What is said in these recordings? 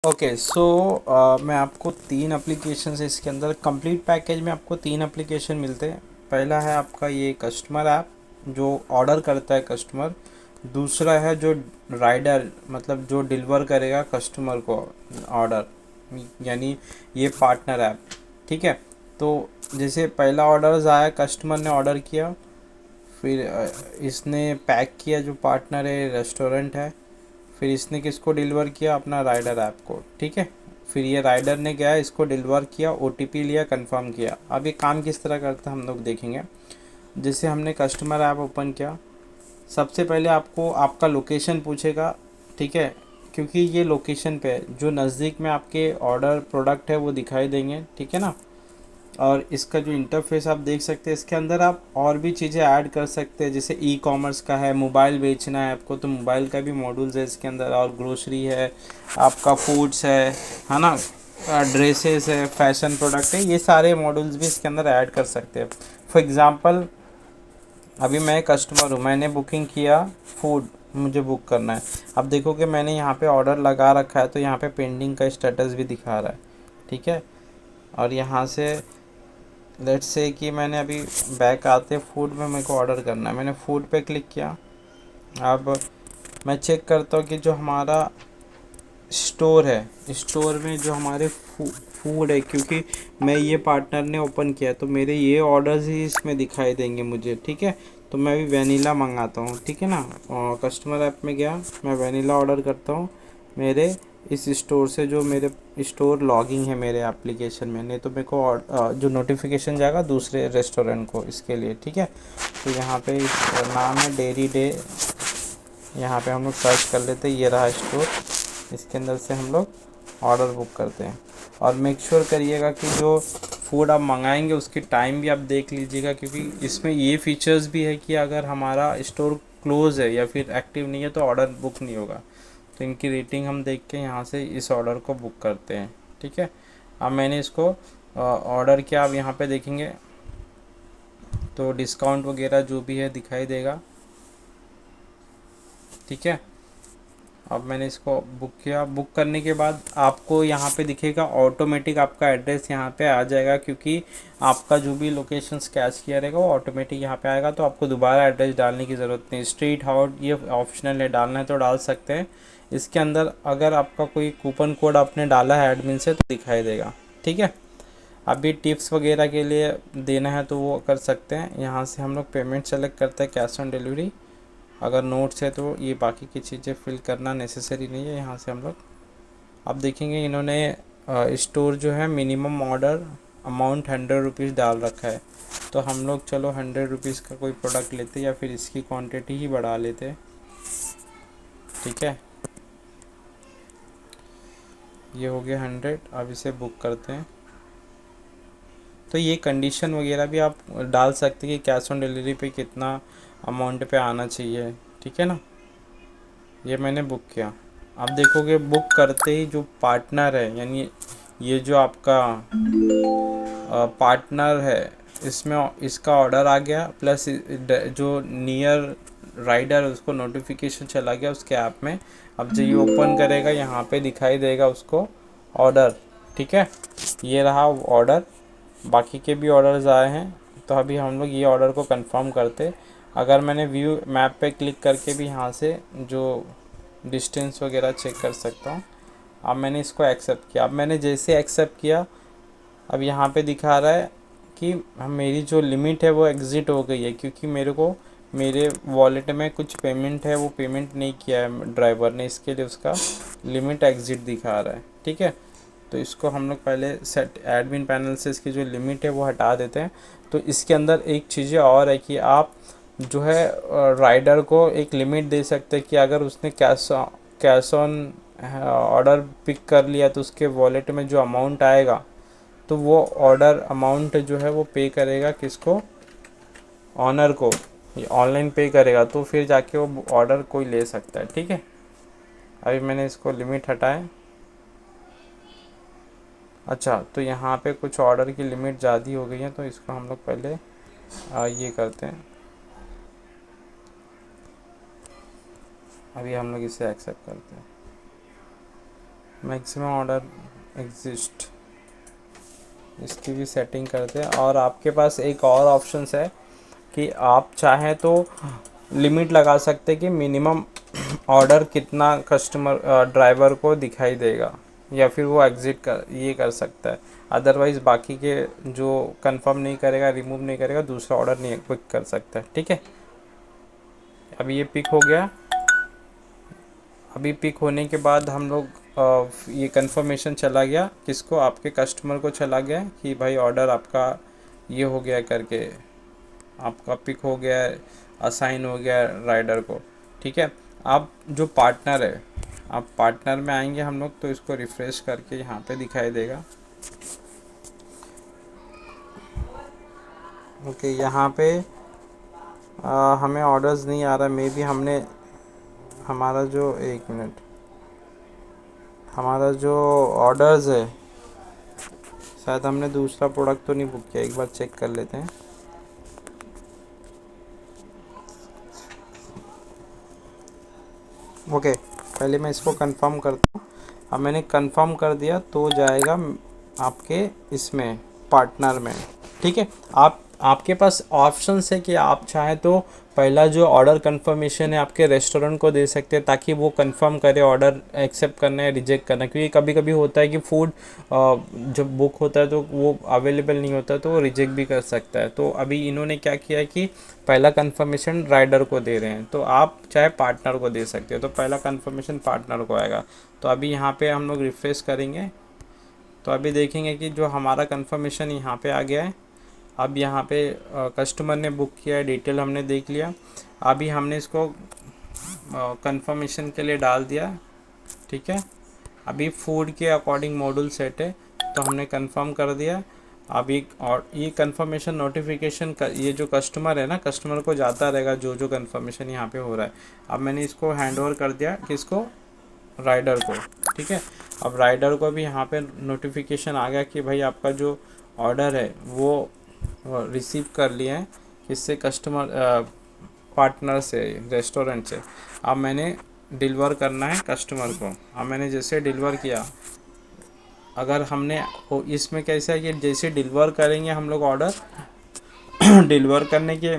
Okay so मैं आपको तीन एप्लीकेशन है इसके अंदर। कंप्लीट पैकेज में आपको तीन एप्लीकेशन मिलते हैं। पहला है आपका ये कस्टमर ऐप जो ऑर्डर करता है कस्टमर। दूसरा है जो राइडर मतलब जो डिलीवर करेगा कस्टमर को ऑर्डर, यानी ये पार्टनर ऐप। ठीक है। तो जैसे पहला ऑर्डर आया, कस्टमर ने ऑर्डर किया, फिर इसने पैक किया, जो पार्टनर है रेस्टोरेंट है, फिर इसने किसको डिलीवर किया, अपना राइडर ऐप को। ठीक है। फिर ये राइडर ने गया, इसको डिलीवर किया, ओटीपी लिया, कंफर्म किया। अब ये काम किस तरह करता है हम लोग देखेंगे। जैसे हमने कस्टमर ऐप ओपन किया, सबसे पहले आपको आपका लोकेशन पूछेगा। ठीक है। क्योंकि ये लोकेशन पे है, जो नज़दीक में आपके ऑर्डर प्रोडक्ट है वो दिखाई देंगे। ठीक है ना। और इसका जो इंटरफेस आप देख सकते हैं, इसके अंदर आप और भी चीज़ें ऐड कर सकते हैं। जैसे ई कॉमर्स का है, मोबाइल बेचना है आपको तो मोबाइल का भी मॉड्यूल्स है इसके अंदर, और ग्रोसरी है, आपका फूड्स है ना, ड्रेसेस है, फैशन प्रोडक्ट है, ये सारे मॉड्यूल्स भी इसके अंदर ऐड कर सकते हैं। फॉर एग्ज़ाम्पल अभी मैं कस्टमर हूँ, मैंने बुकिंग किया फूड, मुझे बुक करना है। अब देखो कि मैंने यहाँ पे ऑर्डर लगा रखा है, तो यहाँ पे पेंडिंग का स्टेटस भी दिखा रहा है। ठीक है। और यहाँ से लेट्स से कि मैंने अभी बैक आते फूड में मेरे को ऑर्डर करना है, मैंने फूड पे क्लिक किया। अब मैं चेक करता हूँ कि जो हमारा स्टोर है, स्टोर में जो हमारे फूड है, क्योंकि मैं ये पार्टनर ने ओपन किया तो मेरे ये ऑर्डर्स ही इसमें दिखाई देंगे मुझे। ठीक है। तो मैं अभी वैनिला मंगाता हूँ। ठीक है ना। और कस्टमर ऐप में गया, मैं वैनिला ऑर्डर करता हूँ मेरे इस स्टोर से, जो मेरे स्टोर लॉगिंग है मेरे एप्लीकेशन में। नहीं तो मेरे को जो नोटिफिकेशन जाएगा दूसरे रेस्टोरेंट को, इसके लिए। ठीक है। तो यहाँ पे नाम है डेरी डे, यहाँ पे हम लोग सर्च कर लेते हैं, ये रहा स्टोर। इसके अंदर से हम लोग ऑर्डर बुक करते हैं। और मेक श्योर करिएगा कि जो फूड आप मंगाएंगे उसकी टाइम भी आप देख लीजिएगा, क्योंकि इसमें ये फीचर्स भी है कि अगर हमारा स्टोर क्लोज़ है या फिर एक्टिव नहीं है तो ऑर्डर बुक नहीं होगा। तो इनकी रेटिंग हम देख के यहाँ से इस ऑर्डर को बुक करते हैं। ठीक है। अब मैंने इसको ऑर्डर किया, आप यहाँ पे देखेंगे तो डिस्काउंट वगैरह जो भी है दिखाई देगा। ठीक है। अब मैंने इसको बुक किया, बुक करने के बाद आपको यहाँ पे दिखेगा ऑटोमेटिक आपका एड्रेस यहाँ पे आ जाएगा, क्योंकि आपका जो भी लोकेशन कैच किया रहेगा वो ऑटोमेटिक यहाँ पे आएगा। तो आपको दोबारा एड्रेस डालने की ज़रूरत नहीं। स्ट्रीट हाउट ये ऑप्शनल है, डालना है तो डाल सकते हैं। इसके अंदर अगर आपका कोई कूपन कोड आपने डाला है एडमिन से तो दिखाई देगा। ठीक है। अभी टिप्स वगैरह के लिए देना है तो वो कर सकते हैं। यहाँ से हम लोग पेमेंट सेलेक्ट करते हैं, कैश ऑन डिलीवरी। अगर नोट्स है तो ये बाकी की चीज़ें फिल करना नेसेसरी नहीं है। यहाँ से हम लोग अब देखेंगे इन्होंने स्टोर जो है मिनिमम ऑर्डर अमाउंट 100 रुपीज़ डाल रखा है। तो हम लोग चलो 100 रुपीज़ का कोई प्रोडक्ट लेते या फिर इसकी क्वांटिटी ही बढ़ा लेते। ठीक है। ये हो गया 100। अब इसे बुक करते हैं। तो ये कंडीशन वगैरह भी आप डाल सकते हैं कि कैश ऑन डिलीवरी पे कितना अमाउंट पे आना चाहिए। ठीक है ना। ये मैंने बुक किया। आप देखोगे बुक करते ही जो पार्टनर है, यानी ये जो आपका पार्टनर है, इसमें इसका ऑर्डर आ गया, प्लस जो नियर राइडर उसको नोटिफिकेशन चला गया उसके ऐप में। अब जो ये ओपन करेगा यहाँ पे दिखाई देगा उसको ऑर्डर। ठीक है। ये रहा ऑर्डर, बाकी के भी ऑर्डर्स आए हैं। तो अभी हम लोग ये ऑर्डर को कंफर्म करते। अगर मैंने व्यू मैप पे क्लिक करके भी यहाँ से जो डिस्टेंस वगैरह चेक कर सकता हूँ। अब मैंने इसको एक्सेप्ट किया। अब मैंने जैसे एक्सेप्ट किया, अब यहाँ पे दिखा रहा है कि मेरी जो लिमिट है वो एग्ज़िट हो गई है, क्योंकि मेरे को मेरे वॉलेट में कुछ पेमेंट है वो पेमेंट नहीं किया है ड्राइवर ने, इसके लिए उसका लिमिट एग्ज़िट दिखा रहा है। ठीक है। तो इसको हम लोग पहले सेट एडमिन पैनल से इसकी जो लिमिट है वो हटा देते हैं। तो इसके अंदर एक चीज़ें और है कि आप जो है राइडर को एक लिमिट दे सकते हैं कि अगर उसने कैश ऑन ऑर्डर पिक कर लिया तो उसके वॉलेट में जो अमाउंट आएगा तो वो ऑर्डर अमाउंट जो है वो पे करेगा किसको, ऑनर को। ये ऑनलाइन पे करेगा तो फिर जाके वो ऑर्डर कोई ले सकता है। ठीक है। अभी मैंने इसको लिमिट हटाए। अच्छा, तो यहाँ पे कुछ ऑर्डर की लिमिट ज़्यादा हो गई है तो इसको हम लोग पहले ये करते हैं। अभी हम लोग इसे एक्सेप्ट करते हैं। मैक्सिमम ऑर्डर एग्जिस्ट, इसकी भी सेटिंग करते हैं। और आपके पास एक और ऑप्शंस है कि आप चाहें तो लिमिट लगा सकते हैं कि मिनिमम ऑर्डर कितना कस्टमर ड्राइवर को दिखाई देगा, या फिर वो एग्ज़िट कर ये कर सकता है। अदरवाइज़ बाकी के जो कंफर्म नहीं करेगा, रिमूव नहीं करेगा, दूसरा ऑर्डर नहीं पिक कर सकता है। ठीक है, अभी ये पिक हो गया। अभी पिक होने के बाद हम लोग ये कंफर्मेशन चला गया किसको, आपके कस्टमर को चला गया कि भाई ऑर्डर आपका ये हो गया करके, आपका पिक हो गया, असाइन हो गया राइडर को। ठीक है, आप जो पार्टनर है, आप पार्टनर में आएंगे हम लोग, तो इसको रिफ़्रेश करके यहाँ पे दिखाई देगा। ओके, यहाँ पे हमें ऑर्डर्स नहीं आ रहा, मे बी हमने हमारा जो, एक मिनट, हमारा जो ऑर्डर्स है शायद हमने दूसरा प्रोडक्ट तो नहीं बुक किया, एक बार चेक कर लेते हैं। ओके, पहले मैं इसको कंफर्म करता हूँ। अब मैंने कंफर्म कर दिया तो जाएगा आपके इसमें पार्टनर में। ठीक है, आपके पास ऑप्शंस है कि आप चाहें तो पहला जो ऑर्डर कंफर्मेशन है आपके रेस्टोरेंट को दे सकते हैं, ताकि वो कंफर्म करे ऑर्डर एक्सेप्ट करना है रिजेक्ट करना है। क्योंकि कभी कभी होता है कि फूड जब बुक होता है तो वो अवेलेबल नहीं होता, तो वो रिजेक्ट भी कर सकता है। तो अभी इन्होंने क्या किया है कि पहला कंफर्मेशन राइडर को दे रहे हैं, तो आप चाहे पार्टनर को दे सकते हो। तो पहला कंफर्मेशन पार्टनर को आएगा। तो अभी यहाँ पे हम लोग रिफ्रेश करेंगे, तो अभी देखेंगे कि जो हमारा कंफर्मेशन यहाँ पे आ गया है। अब यहाँ पे कस्टमर ने बुक किया है, डिटेल हमने देख लिया। अभी हमने इसको कंफर्मेशन के लिए डाल दिया। ठीक है, अभी फूड के अकॉर्डिंग मॉड्यूल सेट है, तो हमने कंफर्म कर दिया। अभी और ये कंफर्मेशन नोटिफिकेशन का ये जो कस्टमर है ना, कस्टमर को जाता रहेगा जो जो कंफर्मेशन यहाँ पे हो रहा है। अब मैंने इसको हैंड ओवर कर दिया किसको, राइडर को। ठीक है, अब राइडर को भी यहाँ पे नोटिफिकेशन आ गया कि भाई आपका जो ऑर्डर है वो रिसीव कर लिया है किससे, कस्टमर पार्टनर से, रेस्टोरेंट से। अब मैंने डिलीवर करना है कस्टमर को। अब मैंने जैसे डिलीवर किया, अगर हमने इसमें कैसा है कि जैसे डिलीवर करेंगे हम लोग ऑर्डर डिलीवर करने के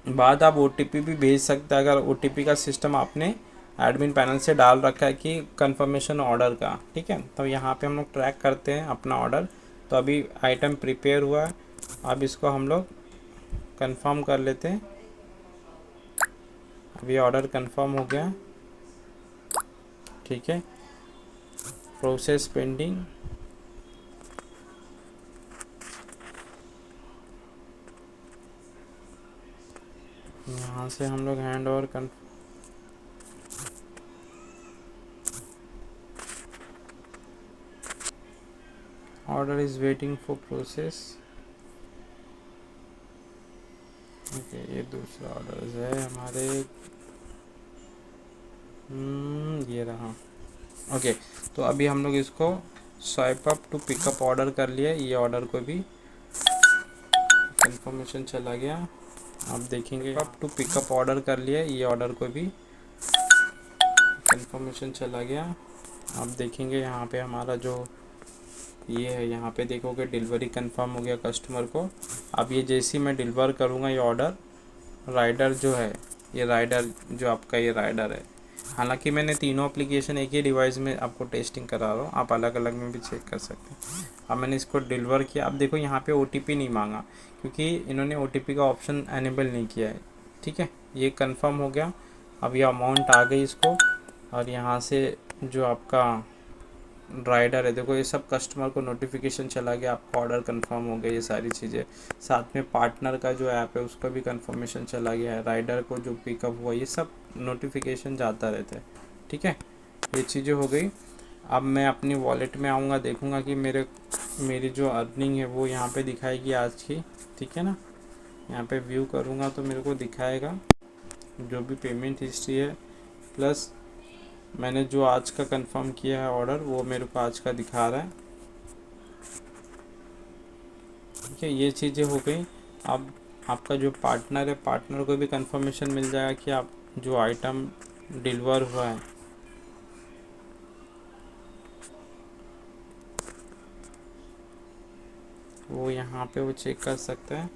बाद आप OTP भी भेज सकते हैं, अगर OTP का सिस्टम आपने एडमिन पैनल से डाल रखा है कि कंफर्मेशन ऑर्डर का। ठीक है, तो यहाँ पे हम लोग ट्रैक करते हैं अपना ऑर्डर। तो अभी आइटम प्रिपेयर हुआ है, अब इसको हम लोग कंफर्म कर लेते हैं। अभी ऑर्डर कंफर्म हो गया। ठीक है, प्रोसेस पेंडिंग। यहाँ से हम लोग hand over order is waiting for process. Okay, ये दूसरा ऑर्डर है हमारे, ये रहा। ओके, तो अभी हम लोग इसको swipe up to pickup order कर लिया। ये ऑर्डर को भी कंफर्मेशन चला गया। आप देखेंगे अप टू पिकअप ऑर्डर कर लिया, ये ऑर्डर को भी कंफर्मेशन चला गया। आप देखेंगे यहाँ पे हमारा जो ये है, यहाँ पे देखोगे डिलीवरी कंफर्म हो गया कस्टमर को। अब ये जैसे ही मैं डिलीवर करूँगा ये ऑर्डर, राइडर जो है, ये राइडर जो आपका ये राइडर है, हालांकि मैंने तीनों एप्लीकेशन एक ही डिवाइस में आपको टेस्टिंग करा रहा हूँ, आप अलग अलग में भी चेक कर सकते हैं। अब मैंने इसको डिलीवर किया। अब देखो यहाँ पे OTP नहीं मांगा, क्योंकि इन्होंने OTP का ऑप्शन एनेबल नहीं किया है। ठीक है, ये कंफर्म हो गया। अब ये अमाउंट आ गई इसको, और यहाँ से जो आपका राइडर है, देखो ये सब कस्टमर को नोटिफिकेशन चला गया, आपका ऑर्डर कंफर्म हो गया, ये सारी चीज़ें। साथ में पार्टनर का जो ऐप है उसका भी कंफर्मेशन चला गया है, राइडर को जो पिकअप हुआ, ये सब नोटिफिकेशन जाता रहता है। ठीक है, ये चीज़ें हो गई। अब मैं अपनी वॉलेट में आऊँगा, देखूँगा कि मेरी जो अर्निंग है वो यहाँ पे दिखाएगी आज की। ठीक है ना, यहाँ पे व्यू करूँगा तो मेरे को दिखाएगा जो भी पेमेंट हिस्ट्री है, प्लस मैंने जो आज का कंफर्म किया है ऑर्डर वो मेरे को आज का दिखा रहा है। ठीक है, ये चीज़ें हो गई। अब आपका जो पार्टनर है, पार्टनर को भी कंफर्मेशन मिल जाएगा कि आप जो आइटम डिलीवर हुआ है वो यहाँ पे वो चेक कर सकते हैं,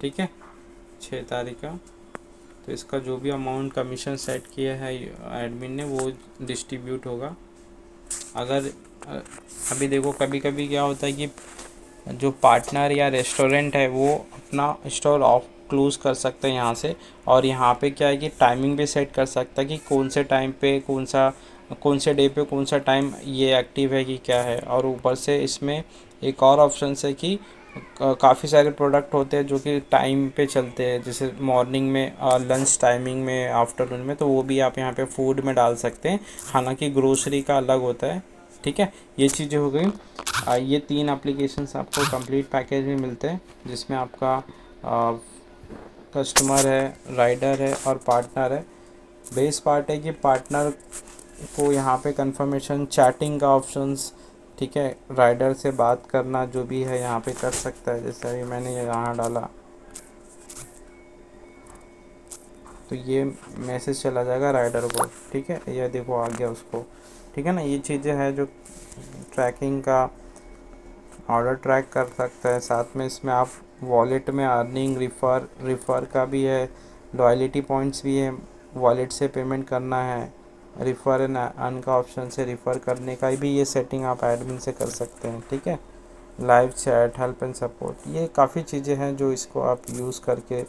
ठीक है। 6 तारीख का, तो इसका जो भी अमाउंट कमीशन सेट किया है एडमिन ने वो डिस्ट्रीब्यूट होगा। अगर अभी देखो कभी कभी क्या होता है कि जो पार्टनर या रेस्टोरेंट है वो अपना स्टोर ऑफ क्लोज़ कर सकते हैं यहाँ से, और यहाँ पे क्या है कि टाइमिंग भी सेट कर सकता है कि कौन से टाइम पे कौन से डे पे कौन सा टाइम ये एक्टिव है कि क्या है। और ऊपर से इसमें एक और ऑप्शन है कि काफ़ी सारे प्रोडक्ट होते हैं जो कि टाइम पे चलते हैं, जैसे मॉर्निंग में, लंच टाइमिंग में, आफ्टरनून में, तो वो भी आप यहाँ पे फूड में डाल सकते हैं। हालांकि ग्रोसरी का अलग होता है, ठीक है। ये चीज़ें हो गई। ये 3 एप्लीकेशंस आपको कंप्लीट पैकेज में मिलते हैं, जिसमें आपका कस्टमर है, राइडर है और पार्टनर है। बेस पार्ट है कि पार्टनर को यहाँ पे कंफर्मेशन, चैटिंग का ऑप्शंस, ठीक है, राइडर से बात करना जो भी है यहाँ पे कर सकता है। जैसे अभी मैंने यहाँ डाला तो ये मैसेज चला जाएगा राइडर को, ठीक है, ये देखो आ गया उसको, ठीक है ना। ये चीज़ें हैं जो ट्रैकिंग का, ऑर्डर ट्रैक कर सकता है। साथ में इसमें आप वॉलेट में अर्निंग, रिफ़र का भी है, लॉयल्टी पॉइंट्स भी है, वॉलेट से पेमेंट करना है, रिफ़र एंड अर्न का ऑप्शन से रिफ़र करने का भी ये सेटिंग आप एडमिन से कर सकते हैं, ठीक है। Live chat, help and support, ये काफ़ी चीज़ें हैं जो इसको आप यूज़ करके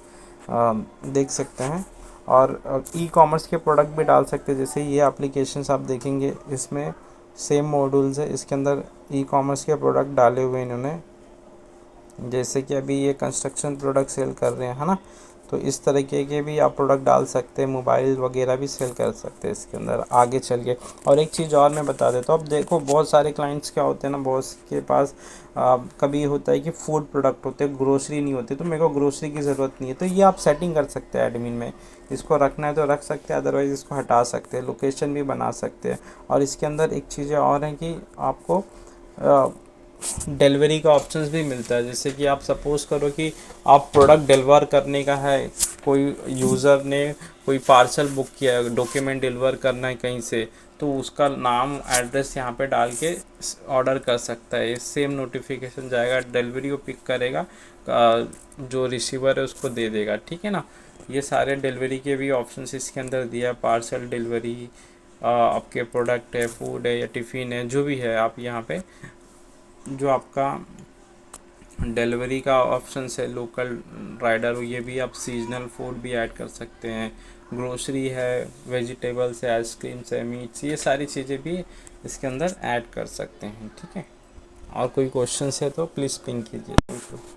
देख सकते हैं। और ई कॉमर्स के प्रोडक्ट भी डाल सकते हैं। जैसे ये एप्लीकेशंस आप देखेंगे, इसमें सेम मॉड्यूल्स है, इसके अंदर ई कॉमर्स के प्रोडक्ट डाले हुए इन्होंने। जैसे कि अभी ये कंस्ट्रक्शन प्रोडक्ट सेल कर रहे हैं, है ना, तो इस तरीके के भी आप प्रोडक्ट डाल सकते हैं। मोबाइल वगैरह भी सेल कर सकते हैं इसके अंदर आगे चल के। और एक चीज़ और मैं बता देता हूँ, अब देखो बहुत सारे क्लाइंट्स क्या होते हैं ना, बॉस के पास कभी होता है कि फूड प्रोडक्ट होते हैं, ग्रोसरी नहीं होती, तो मेरे को ग्रोसरी की ज़रूरत नहीं है, तो ये आप सेटिंग कर सकते हैं एडमिन में। इसको रखना है तो रख सकते हैं, अदरवाइज़ इसको हटा सकते हैं, लोकेशन भी बना सकते हैं। और इसके अंदर एक चीज़ें और हैं कि आपको डिलीवरी का ऑप्शंस भी मिलता है। जैसे कि आप सपोज़ करो कि आप प्रोडक्ट डिलीवर करने का है, कोई यूज़र ने कोई पार्सल बुक किया है, डॉक्यूमेंट डिलीवर करना है कहीं से, तो उसका नाम, एड्रेस यहाँ पे डाल के ऑर्डर कर सकता है। सेम नोटिफिकेशन जाएगा, डिलीवरी को पिक करेगा, जो रिसीवर है उसको दे देगा, ठीक है ना। ये सारे डिलीवरी के भी ऑप्शंस इसके अंदर दिया, पार्सल डिलीवरी, आपके प्रोडक्ट है, फूड है या टिफ़िन है, जो भी है आप यहाँ पे जो आपका डिलीवरी का ऑप्शन है, लोकल राइडर, ये भी आप सीजनल फूड भी ऐड कर सकते हैं। ग्रोसरी है, वेजिटेबल्स है, आइसक्रीम्स है, मीट्स, ये सारी चीज़ें भी इसके अंदर ऐड कर सकते हैं, ठीक है। और कोई क्वेश्चन है तो प्लीज़ पिंग कीजिए। Thank you.